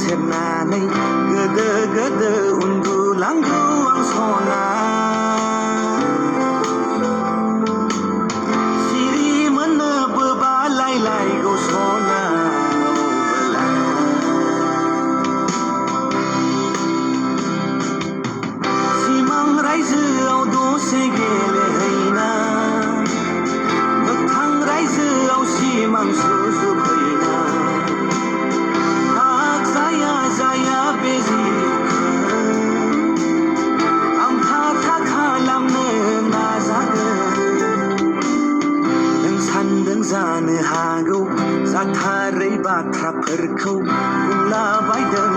सेरनानै गोदो गोदो उन्दुलांगौ आं सना सिरि मोननोबो बालायलायगौ सना सिमां रायजोआव दसे गेलेहैना मोगथां रायजोआव सिमां सुजुहैना जाया बे जिउखौ आं थाथा खालामनो नाजागोन नों सानदों जानो हागौ जाथारै बाथ्राफोरखौ बुंलाबायदों